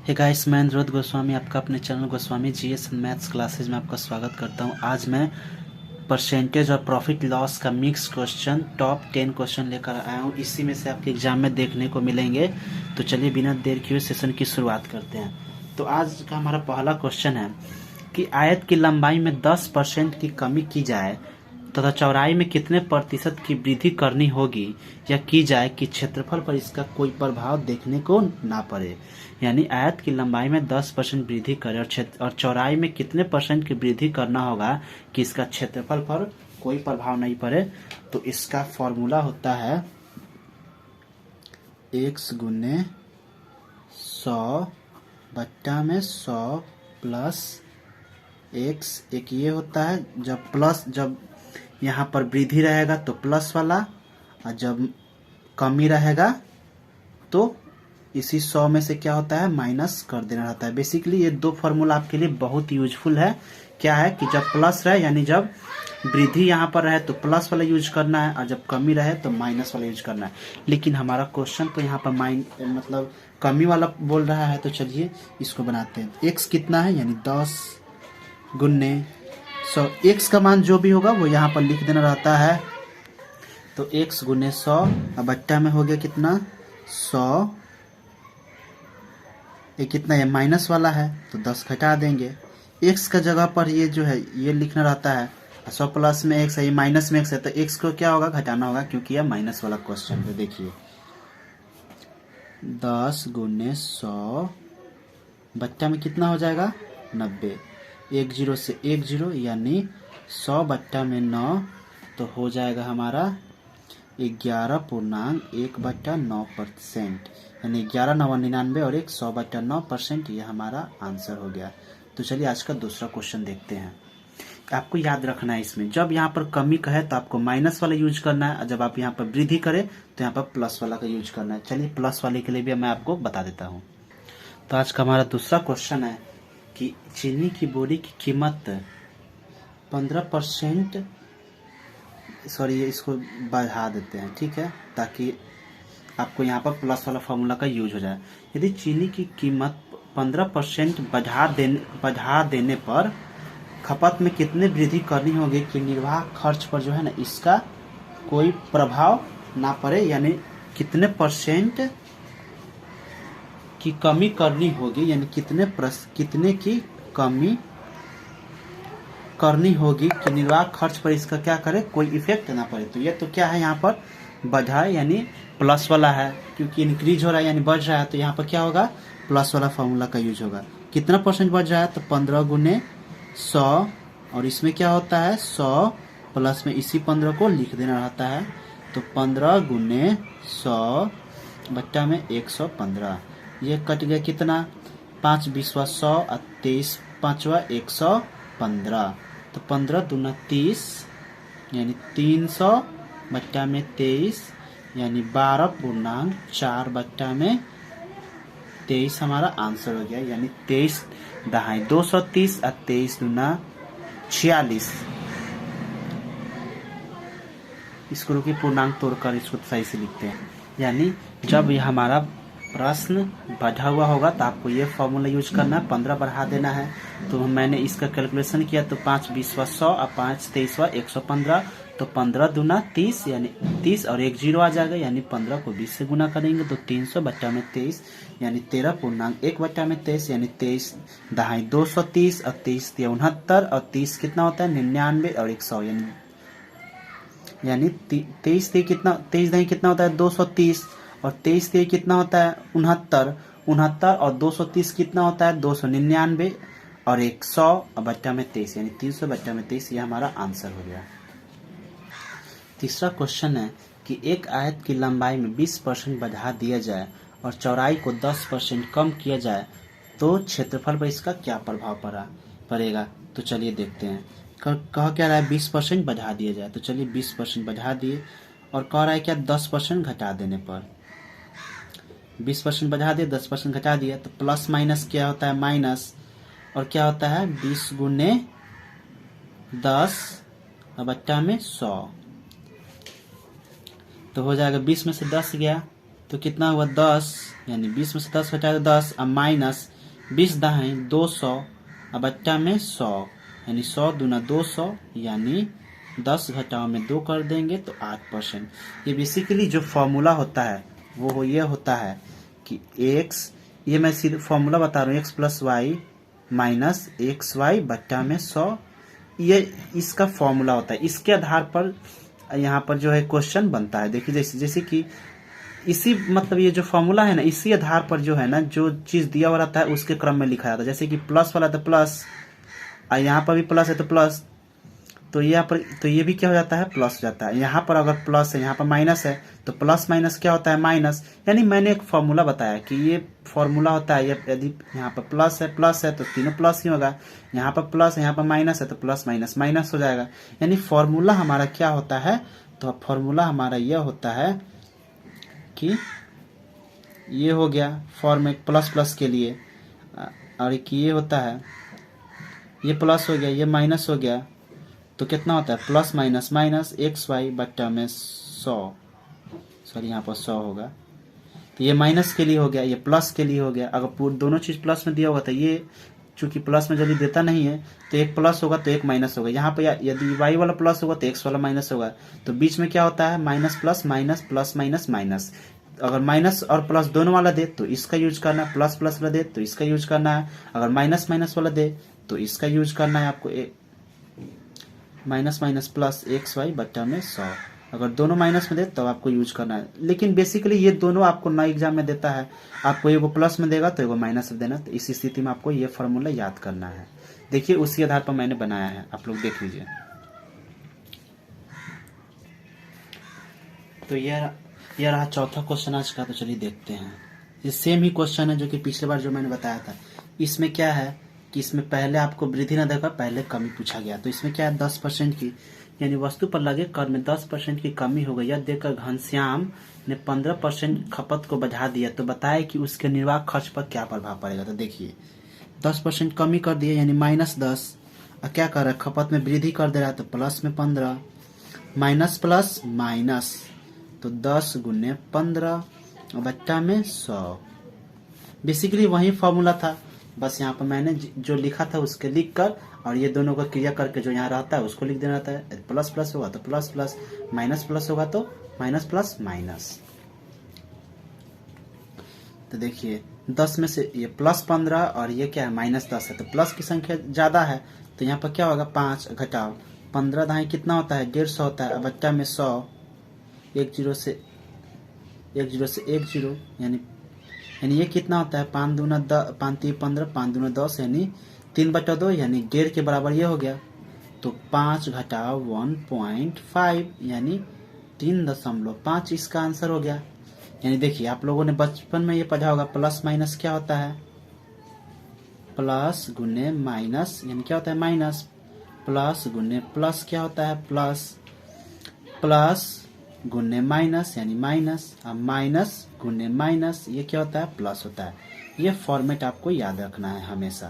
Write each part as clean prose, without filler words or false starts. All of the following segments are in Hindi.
हे गाइस, मैं अनुरोध गोस्वामी आपका अपने channel Goswami GS and maths classes में आपका स्वागत करता हूं। आज मैं परसेंटेज और प्रॉफिट लॉस का मिक्स क्वेश्चन टॉप 10 क्वेश्चन लेकर आया हूं। इसी में से आपके एग्जाम में देखने को मिलेंगे। तो चलिए बिना देर किए सेशन की शुरुआत करते हैं। तो आज का हमारा पहला क्वेश्चन है कि आयत की लंबाई में 10% की कमी की जाए तथा चौड़ाई में कितने प्रतिशत की वृद्धि करनी होगी या की जाए कि क्षेत्रफल पर इसका कोई प्रभाव देखने को ना पड़े। यानी आयत की लंबाई में 10% वृद्धि करे और चौड़ाई में कितने परसेंट की वृद्धि करना होगा कि इसका क्षेत्रफल पर कोई प्रभाव नहीं पड़े। तो इसका फॉर्मूला होता है x गुने 100 बट्टा में 100 प्लस x। एक ये होता है जब यहाँ पर वृद्धि रहेगा तो प्लस वाला, और जब कमी रहेगा तो इसी 100 में से क्या होता है माइनस कर देना रहता है। बेसिकली ये दो फॉर्मूला आपके लिए बहुत यूजफुल है। क्या है कि जब प्लस रहे यानी जब वृद्धि यहाँ पर रहे तो प्लस वाला यूज करना है, और जब कमी रहे तो माइनस वाला यूज करना है। लेकिन हमारा क्वेश्चन तो यहाँ पर मतलब कमी वाला बोल रहा है, तो चलिए इसको बनाते हैं। x कितना है यानी 10 गुने 100। x का मान जो भी होगा वो यहाँ पर लिख देना रहता है। तो x गुने 100 अब बट्टा में हो गया कितना 100। ये कितना है माइनस वाला है तो 10 घटा देंगे। x का जगह पर ये जो है ये लिखना रहता है। 100 प्लस में x है, ये माइनस में x है, तो x को क्या होगा घटाना होगा क्योंकि यह माइनस वाला क्वेश्चन है। देखिए 10 गुने 100 बट्टा में कितना हो जाएगा 90। 1 0 से 1 0 यानी 100 बट्टा में 9 तो हो जाएगा हमारा 11.1/9%। यानी 11 9 99 और 100 बट्टा 9%। ये हमारा आंसर हो गया। तो चलिए आज का दूसरा क्वेश्चन देखते हैं। आपको याद रखना है इसमें जब यहाँ पर कमी कहे तो आपको माइनस वाला यूज करना है, और जब आप यहाँ पर वृद्धि करें तो यहाँ पर प्लस वाला का यूज करना है। चलिए प्लस वाले के लिए भी मैं आपको बता देता हूँ। तो आज का हमारा दूसरा क्वेश्चन है कि चीनी की बोरी की कीमत 15%, सॉरी इसको बढ़ा देते हैं, ठीक है, ताकि आपको यहाँ पर प्लस वाला फॉर्मूला का यूज हो जाए। यदि चीनी की कीमत 15% बढ़ा देने पर खपत में कितने वृद्धि करनी होगी कि निर्वाह खर्च पर जो है ना इसका कोई प्रभाव ना पड़े। यानी कितने परसेंट की कमी करनी होगी, यानी कितने की कमी करनी होगी कि निर्वाह खर्च पर इसका क्या करे कोई इफेक्ट ना पड़े। तो ये तो क्या है यहाँ पर बढ़ाए यानी प्लस वाला है, क्योंकि इंक्रीज हो रहा है यानी बढ़ रहा है, तो यहाँ पर क्या होगा प्लस वाला फॉर्मूला का यूज होगा। कितना परसेंट बढ़ रहा है तो 15 गुने 100, और इसमें क्या होता है 100 प्लस में इसी 15 को लिख देना रहता है। तो 15 गुने 100 बट्टा में 115। ये कट गया कितना 5 20 100 और 23 5 115। तो 15 दूना 30 यानी 300 बट्टा में 23 यानी 12.4 बट्टा में 23 हमारा आंसर हो गया। यानी 23 दहाई 230 और 23 दूना 46। इसको रुकी पूर्णांक तोड़कर इसको सही से लिखते हैं। यानी जब ये हमारा प्रश्न बढ़ा हुआ होगा तो आपको ये फॉर्मूला यूज करना है, 15 बढ़ा देना है। तो मैंने इसका कैलकुलेशन किया तो 5 20 100 और 5 23 115। तो 15 दूना 30 यानी 30 और 1 0 आ जाएगा, यानी 15 को 20 से गुना करेंगे तो 300 बट्टा में 23 यानी 13.1 बट्टा में 23 यानी 23 दहाई 230 और 23 69 और 30 कितना होता है 99 और 100 यानी 23 कितना 23 दहाई कितना होता है 230 और 23 कितना होता है 69 और 230 कितना होता है 299 और 100 बट्टा में 23 यानी 300 बट्टा में 23। ये हमारा आंसर हो गया। तीसरा क्वेश्चन है कि एक आयत की लंबाई में 20% बढ़ा दिया जाए और चौड़ाई को 10% कम किया जाए तो क्षेत्रफल पर इसका क्या प्रभाव पड़ेगा। तो चलिए देखते हैं। कह क्या रहा है 20% बढ़ा दिया जाए, तो चलिए 20% बढ़ा दिए, और कह रहा है क्या 10% घटा देने पर 20% बढ़ा दिए 10% घटा दिया, तो प्लस माइनस क्या होता है माइनस, और क्या होता है 20 गुने 10 बट्टा में 100। तो हो जाएगा 20 में से 10 गया तो कितना हुआ 10, यानी 20 में से 10 घटाया 10 और माइनस 20 दाएँ 200 और बट्टा में 100 यानी 100 दूना 200 यानी 10 घटाओ में 2 कर देंगे तो 8%। ये बेसिकली जो फॉर्मूला होता है वो ये होता है कि x, ये मैं सिर्फ फॉर्मूला बता रहा हूँ, x plus y minus x y बट्टा में 100, ये इसका फॉर्मूला होता है। इसके आधार पर यहाँ पर जो है क्वेश्चन बनता है। देखिए जैसे कि इसी मतलब ये जो फॉर्मूला है ना, इसी आधार पर जो है ना जो चीज़ दिया हुआ रहता है उसके क्रम में लिखा जाता है। जैसे कि प्लस वाला तो प्लस, और यहाँ पर भी प्लस है तो प्लस, तो यहाँ पर तो ये भी क्या हो जाता है, प्लस हो जाता है। यहाँ पर अगर प्लस है, यहाँ पर माइनस है, तो प्लस माइनस क्या होता है, माइनस। यानी मैंने एक फॉर्मूला बताया कि ये फॉर्मूला होता है, यदि यहाँ पर प्लस है तो तीनों प्लस ही होगा, यहाँ पर प्लस है, यहाँ पर माइनस है तो प्लस माइनस माइनस हो जाएगा। यानी फॉर्मूला हमारा क्या होता है, तो फॉर्मूला हमारा यह होता है कि ये हो गया फॉर्म एक प्लस प्लस के लिए, और एक ये होता है, ये प्लस हो गया ये माइनस हो गया, तो कितना होता है plus minus minus x y बट्टा में 100, सॉरी यहाँ पर 100 होगा, तो ये माइनस के लिए हो गया, ये प्लस के लिए हो गया। अगर पूरी दोनों चीज़ प्लस में दिया होगा तो ये चूंकि प्लस में जल्दी देता नहीं है तो एक प्लस होगा तो एक माइनस होगा। यहाँ पर यदि वाई वाला प्लस होगा तो एक्स वाला माइनस होगा, तो बीच में क्या होता है minus plus minus plus minus minus. अगर माइनस और प्लस दोनों वाला दे तो इसका यूज करना है, प्लस प्लस वाला दे तो इसका यूज करना है, अगर माइनस माइनस वाला दे तो इसका यूज करना है आपको। Minus minus plus x y बट्टा में 100, अगर दोनों माइनस में दे तो आपको यूज करना है। लेकिन बेसिकली ये दोनों आपको नए एग्जाम में देता है, आपको एगो प्लस में देगा तो एगो माइनस में देना, तो इस स्थिति में आपको ये फॉर्मूला याद करना है। देखिए उसी आधार पर मैंने बनाया है, आप लोग देख लीजिए। तो यह रहा चौथा क्वेश्चन आज का। तो चलिए देखते हैं, ये सेम ही क्वेश्चन है जो कि पिछले बार जो मैंने बताया था। इसमें क्या है कि इसमें पहले आपको वृद्धि न देकर पहले कमी पूछा गया। तो इसमें क्या है 10% की, यानी वस्तु पर लगे कर में 10% की कमी हो गई, यह देखकर घनश्याम ने 15% खपत को बढ़ा दिया, तो बताए कि उसके निर्वाह खर्च पर क्या प्रभाव पड़ेगा। तो देखिए 10% कमी कर दिया यानी -10, और क्या कर रहा है खपत में वृद्धि कर दे रहा है, तो प्लस में 15, माइनस प्लस माइनस, तो 10 गुने 15 बट्टा में 100। बेसिकली वही फॉर्मूला था, बस यहाँ पर मैंने जो लिखा था उसके लिख कर और ये दोनों का क्रिया करके जो यहाँ रहता है उसको लिख देना रहता है। प्लस प्लस होगा तो प्लस प्लस, माइनस प्लस होगा तो माइनस प्लस माइनस। तो देखिए 10 में से ये प्लस 15 और ये क्या है -10 है, तो प्लस की संख्या ज्यादा है, तो यहाँ पर क्या होगा 5 घटाओ 15 दाएं कितना होता है 150 होता है, बट्टा में 100, एक जीरो से एक जीरो, यानी ये कितना होता है 5 दूना 5 3 15, 5 दूना 10 यानी 3/2 यानी 1.5 के बराबर ये हो गया। तो 5 घटाओ 1.5 यानी 3.5 इसका आंसर हो गया। यानी देखिए आप लोगों ने बचपन में ये पढ़ा होगा प्लस माइनस क्या होता है, प्लस गुने माइनस यानी क्या होता है माइनस, प्लस गुने प्लस क्या होता है प्लस, प्लस गुने माइनस यानी माइनस, अब माइनस गुने माइनस ये क्या होता है प्लस होता है। ये फॉर्मेट आपको याद रखना है हमेशा।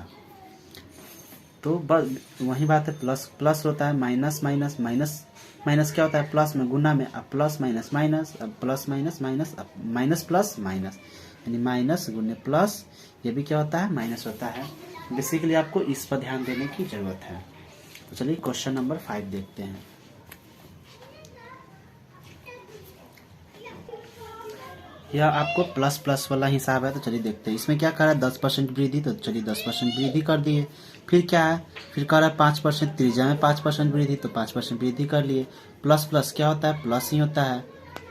तो बस वही बात है, प्लस प्लस होता है, माइनस माइनस माइनस माइनस क्या होता है प्लस में गुना में, अब प्लस माइनस माइनस, अब प्लस माइनस माइनस, अब माइनस प्लस माइनस, यानी माइनस गुने प्लस ये भी क्या होता है माइनस होता है। बेसिकली आपको इस पर ध्यान देने की जरूरत है। तो चलिए क्वेश्चन नंबर 5 देखते हैं। यह आपको प्लस प्लस वाला हिसाब है, तो चलिए देखते हैं इसमें क्या कर रहा है 10% वृद्धि, तो चलिए 10% वृद्धि कर दिए। फिर क्या है, फिर कर रहा है 5% त्रिज्या में 5% वृद्धि, तो 5% वृद्धि कर लिए। प्लस प्लस क्या होता है प्लस ही होता है,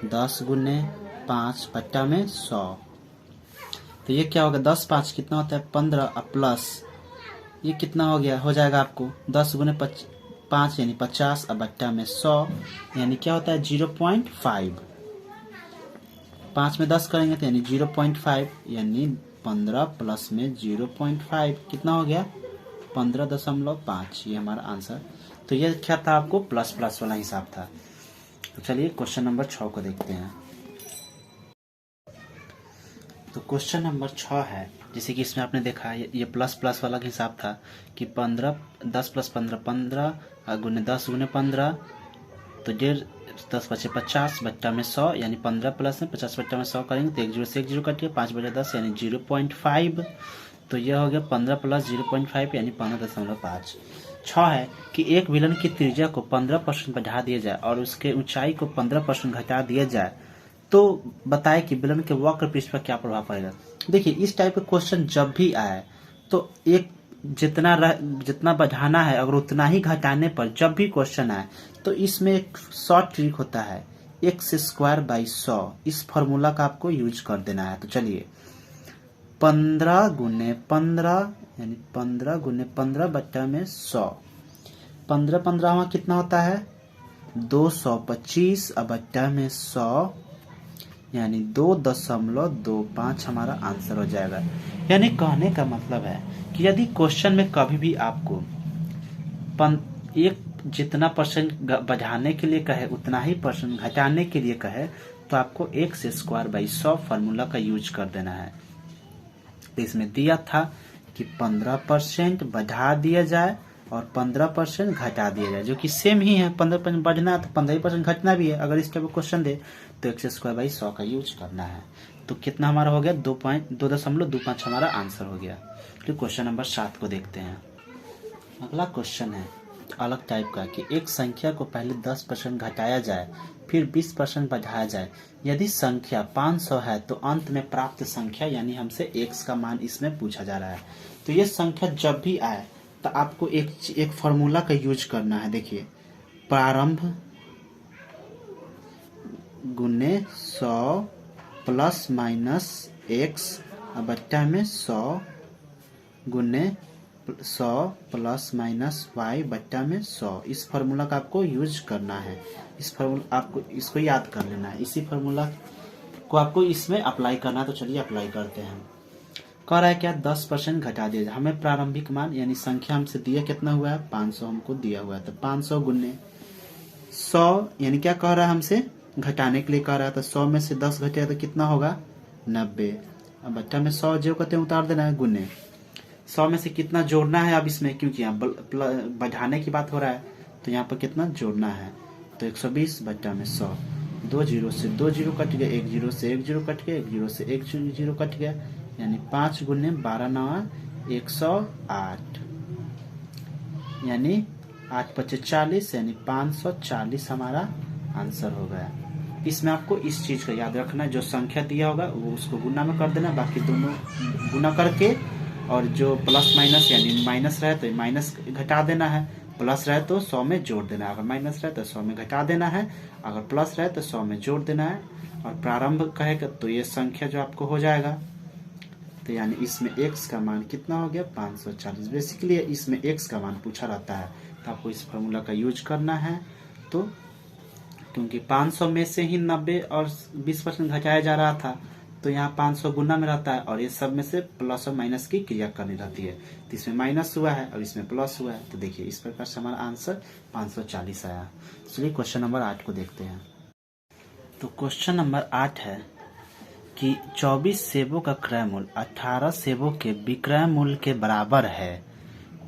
10 गुने 5 बट्टा में 100, तो ये क्या होगा 10 5 कितना होता है 15, अब प्लस ये कितना हो गया हो जाएगा आपको 10 गुने 5 यानी 50, अब बट्टा में 100 यानी क्या होता है 0.5, 5 में 10 करेंगे तो यानी 0.5 यानी 15 प्लस में 0.5 कितना हो गया 15.5, ये हमारा आंसर। तो ये क्या था आपको प्लस प्लस वाला हिसाब था। तो चलिए क्वेश्चन नंबर 6 को देखते हैं। तो क्वेश्चन नंबर 6 है, जैसे कि इसमें आपने देखा ये प्लस प्लस वाला हिसाब था कि 10 प्लस 15 गुने 10 गुने 15, तो 10 बचे 50 बट्टा में 100 यानी 15 प्लस में 50 बट्टा में 100 करेंगे तो 1 जीरो से 1 जीरो कटिए 5 बटे 10 यानी 0.5, तो यह हो गया 15 प्लस 0.5 यानी 15.5। 6 है कि एक विलन की त्रिज्या को 15% बढ़ा दिया जाए और उसके ऊंचाई को 15% घटा दिया जाए तो बताए कि विलन के वक्र पृष्ठ पर क्या प्रभाव पड़ेगा। देखिए इस टाइप का क्वेश्चन जब भी आए तो एक जितना बढ़ाना है अगर उतना ही घटाने पर जब भी क्वेश्चन आए तो इसमें एक शॉर्ट ट्रिक होता है x² 100। इस फॉर्मूला का आपको यूज कर देना है। तो चलिए 15 गुने 15 यानी 15 गुने 15 बट्टा में 100। 15 15 कितना होता है 225 अब बट्टा में 100 यानी 2.25 हमारा आंसर हो जाएगा। यानी कहने का मतलब है कि यदि क्वेश्चन में कभी भी आपको एक जितना परसेंट बढ़ाने के लिए कहे उतना ही परसेंट घटाने के लिए कहे तो आपको x² 100 फार्मूला का यूज कर देना है। तो इसमें दिया था कि 15% बढ़ा दिया जाए और 15% घटा दिया जाए, जो कि सेम ही है। 15% बढ़ना है तो 15% घटना भी है। अगर इस टाइप का क्वेश्चन दे तो x² 100 का यूज करना है। तो कितना हमारा हो गया 2.25 हमारा आंसर हो गया। तो क्वेश्चन नंबर 7 को देखते हैं। अगला क्वेश्चन है अलग टाइप का कि एक संख्या को पहले 10% घटाया जाए फिर 20% बढ़ाया जाए। यदि संख्या 500 है तो अंत में प्राप्त संख्या यानी हमसे x का मान इसमें पूछा जा रहा है। तो ये संख्या जब भी आए तो आपको एक फॉर्मूला का यूज करना है। देखिए प्रारंभ गुने 100 प्लस माइनस x बट्टा में 100 गुने 100 प्लस माइनस y बट्टा में 100। इस फार्मूला का आपको यूज करना है। इस फार्मूला आपको इसको याद कर लेना है। इसी फार्मूला को आपको इसमें अप्लाई करना है। तो चलिए अप्लाई करते हैं। कह रहा है क्या 10% घटा दिया जाए। हमें प्रारंभिक मान यानी संख्या हमसे दिया कितना हुआ है 500 हमको दिया हुआ है। तो 500 गुने 100 यानी क्या कह रहा है हमसे घटाने के लिए कह रहा है। तो 100 में से 10 घटेगा तो कितना होगा 90। अब बट्टा में 100 जो कहते हैं उतार देना है गुने 100 में से कितना जोड़ना है। अब इसमें क्योंकि यहाँ बढ़ाने की बात हो रहा है तो यहाँ पर कितना जोड़ना है। तो 120 बट्टा में 100। 2 जीरो से 2 जीरो कट गया, 1 जीरो से 1 जीरो कट गया, 1 जीरो से 1 जीरो कट गया यानी 5 गुने 12 9 108 यानी 8 पचे 40 यानी 540 हमारा आंसर हो गया। इसमें आपको इस चीज का याद रखना है जो संख्या दिया होगा वो उसको गुना में कर देना, बाकी दोनों गुना करके और जो प्लस माइनस यानी माइनस रहे तो माइनस घटा देना है, प्लस रहे तो 100 में जोड़ देना है। अगर माइनस रहे तो 100 में घटा देना है, अगर प्लस रहे तो 100 में जोड़ देना है। और प्रारंभ कहेगा तो ये संख्या जो आपको हो जाएगा। तो यानी इसमें x का मान कितना हो गया 540। बेसिकली इसमें x का मान पूछा रहता है तो आपको इस फॉर्मूला का यूज करना है। तो क्योंकि 500 में से ही 90 और 20% घटाया जा रहा था तो यहाँ 500 गुना में रहता है और ये सब में से प्लस और माइनस की क्रिया करनी रहती है। तो इसमें माइनस हुआ है और इसमें प्लस हुआ है। तो देखिए इस प्रकार से हमारा आंसर 540 आया। चलिए क्वेश्चन नंबर 8 को देखते हैं। तो क्वेश्चन नंबर 8 है कि 24 सेबों का क्रय मूल्य 18 सेबों के विक्रय मूल्य के बराबर है।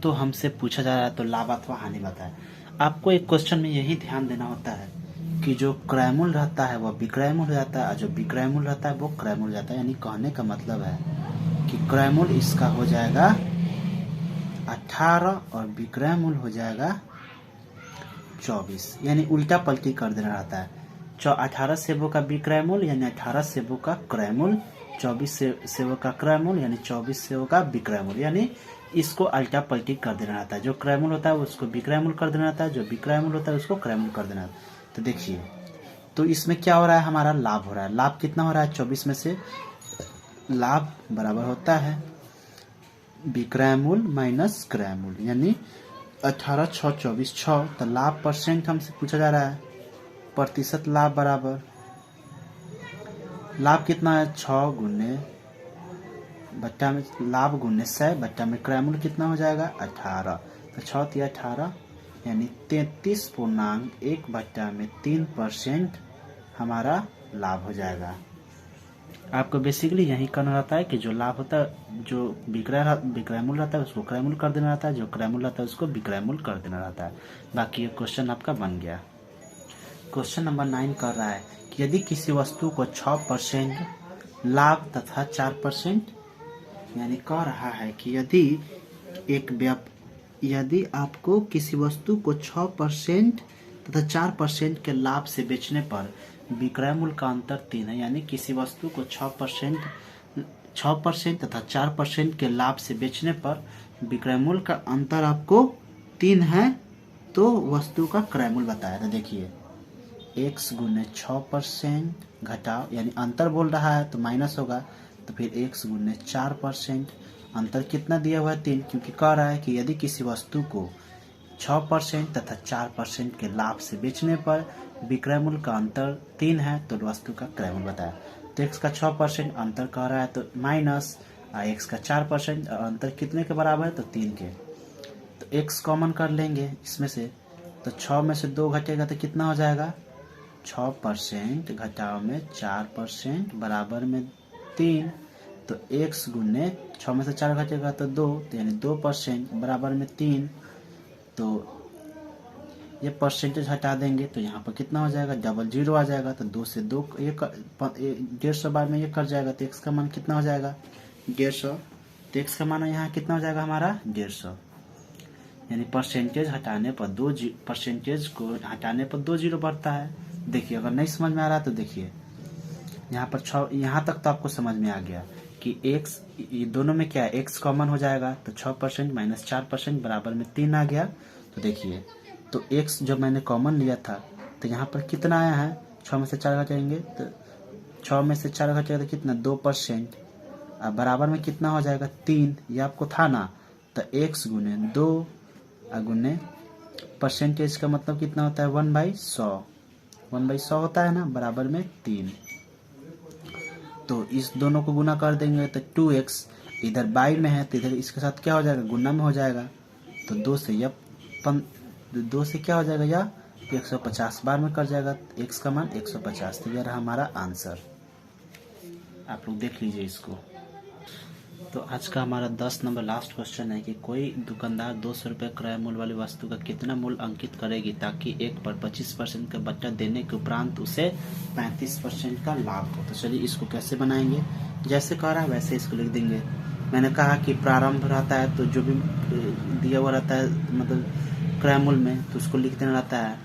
तो हमसे पूछा जा रहा है तो लाभ अथवा हानि बताए। आपको एक क्वेश्चन में यही ध्यान देना होता है कि जो क्रय मूल्य रहता है वह विक्रय मूल्य रहता है और जो विक्रय मूल्य रहता है वो क्रय मूल्य रहता है। यानी कहने का मतलब है कि क्रय मूल्य इसका हो जाएगा 18 और विक्रय मूल्य हो जाएगा 24। यानी उल्टा पलटी कर देना रहता है। 18 सेबों का विक्रय मूल्य यानी 18 सेबों का क्रय मूल्य, 24 सेबों का क्रय मूल्य यानी 24 सेबों का विक्रय मूल्य। यानी इसको उल्टा पलटी कर देना रहता है। जो क्रय मूल्य होता है उसको विक्रय मूल्य कर देना रहता है, जो विक्रय मूल्य होता है उसको क्रय मूल्य कर देना रहता है। तो देखिए तो इसमें क्या हो रहा है हमारा लाभ हो रहा है। लाभ कितना हो रहा है 24 में से लाभ बराबर होता है विक्रय मूल्य माइनस क्रय मूल्य यानी 18 6 24 6। तो लाभ परसेंट हमसे पूछा जा रहा है, प्रतिशत लाभ बराबर लाभ कितना है 6 गुने बट्टा में लाभ गुने 100 बट्टा में क्रय मूल्य कितना हो जाएगा 18। तो 6 तिया 18 यानी 33.1 बट्टा में 3% हमारा लाभ हो जाएगा। आपको बेसिकली यही करना रहता है कि जो लाभ होता है जो विक्रय मूल्य रहता है उसको क्रय मूल्य कर देना रहता है, जो क्रय मूल्य रहता है उसको विक्रय मूल्य कर देना रहता है। बाकी ये क्वेश्चन आपका बन गया। क्वेश्चन नंबर 9 कर रहा है कि यदि किसी वस्तु को 6% लाभ तथा 4% यानी कह रहा है कि यदि आपको किसी वस्तु को 6% तथा 4% के लाभ से बेचने पर विक्रय मूल्य का अंतर 3 है, यानी किसी वस्तु को 6% तथा 4% के लाभ से बेचने पर विक्रय मूल्य का अंतर आपको 3 है, तो वस्तु का क्रय मूल्य बताया। तो देखिए x गुने 6% घटाओ, यानी अंतर बोल रहा है तो माइनस होगा, तो फिर x गुने 4%, अंतर कितना दिया हुआ है 3, क्योंकि कह रहा है कि यदि किसी वस्तु को 6% तथा 4% के लाभ से बेचने पर विक्रय मूल्य का अंतर 3 है, तो वस्तु का क्रय मूल्य बताया। तो x का 6% अंतर कह रहा है तो माइनस, x का 4% अंतर कितने के बराबर है तो 3 के, तो x कॉमन कर लेंगे इसमें से, तो 6 में से 2 घटेगा तो कितना हो जाएगा 6% घटाओ में 4% बराबर में 3, तो x गुने 6 में से 4 घटेगा तो 2, तो यानी 2% बराबर में 3, तो ये परसेंटेज हटा देंगे तो यहाँ पर कितना हो जाएगा डबल जीरो आ जाएगा, तो 2 से 2 150 बार में ये कट जाएगा, तो x का मान कितना हो जाएगा 150, तो x का मान यहाँ कितना हो जाएगा हमारा 150, यानी परसेंटेज को हटाने पर 2 जीरो बढ़ता है। देखिए अगर नहीं समझ में आ रहा तो देखिए यहाँ पर यहाँ तक तो आपको समझ में आ गया कि x दोनों में क्या है x कॉमन हो जाएगा, तो 6% माइनस 4% बराबर में 3 आ गया। तो देखिए तो x जब मैंने कॉमन लिया था तो यहाँ पर कितना आया है 6 में से 4 घटाएंगे तो 6 में से 4 घटेगा तो कितना 2%, अब बराबर में कितना हो जाएगा 3, ये आपको था ना, तो x गुने 2 गुने परसेंटेज का मतलब कितना होता है 1/100 होता है ना, बराबर में 3, तो इस दोनों को गुना कर देंगे तो 2x इधर बाई में है तो इधर इसके साथ क्या हो जाएगा गुना में हो जाएगा, तो 2 से क्या हो जाएगा या 150 बार में कर जाएगा, x का मान 150, तो यह रहा हमारा आंसर। आप लोग देख लीजिए इसको। तो आज का हमारा 10 नंबर लास्ट क्वेश्चन है कि कोई दुकानदार 200 रुपये क्रय मूल्य वाली वस्तु का कितना मूल्य अंकित करेगी ताकि एक पर 25% का बट्टा देने के उपरांत उसे 35% का लाभ हो। तो चलिए इसको कैसे बनाएंगे, जैसे कह रहा है वैसे इसको लिख देंगे। मैंने कहा कि प्रारंभ रहता है तो जो भी दिया हुआ रहता है मतलब क्रय मूल्य में तो उसको लिख देना रहता है।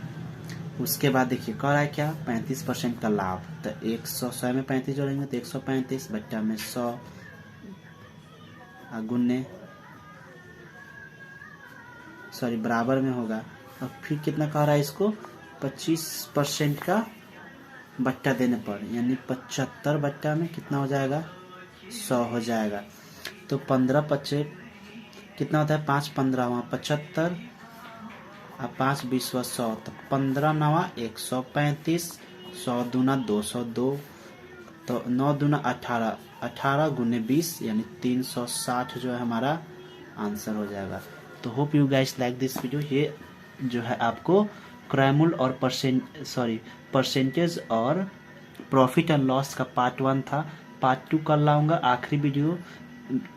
उसके बाद देखिए कह रहा है क्या 35% का लाभ, तो 100 में 35 जोड़ेंगे तो 135 बट्टा में 100 गुने बराबर में होगा, और फिर कितना कह रहा है इसको 25% का बट्टा देने पर, यानी 75 बट्टा में कितना हो जाएगा 100 हो जाएगा। तो 15 25 कितना होता है 5 15 75 और 5 20 100, तो 15 9 135, 100 दूना 202, तो 9 दूना 18, 18 गुने 20 यानी 360 जो है हमारा आंसर हो जाएगा। तो hope you guys like this video. ये जो है आपको क्रय मूल्य और परसेंटेज और प्रॉफिट एंड लॉस का पार्ट 1 था। पार्ट 2 कर लाऊंगा आखिरी वीडियो।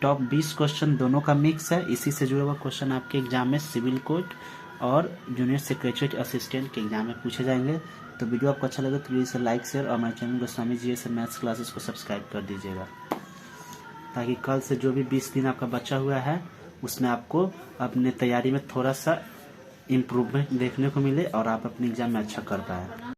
टॉप 20 क्वेश्चन दोनों का मिक्स है, इसी से जुड़ा हुआ क्वेश्चन आपके एग्जाम में सिविल कोर्ट और जूनियर सेक्रेटरी असिस्टेंट के एग्जाम में पूछे जाएंगे। तो वीडियो आपको अच्छा लगे तो प्लीज़ लाइक शेयर और हमारे चैनल गोस्वामी जी से मैथ्स क्लासेस को सब्सक्राइब कर दीजिएगा, ताकि कल से जो भी 20 दिन आपका बचा हुआ है उसमें आपको अपने तैयारी में थोड़ा सा इम्प्रूवमेंट देखने को मिले और आप अपने एग्जाम में अच्छा कर पाए।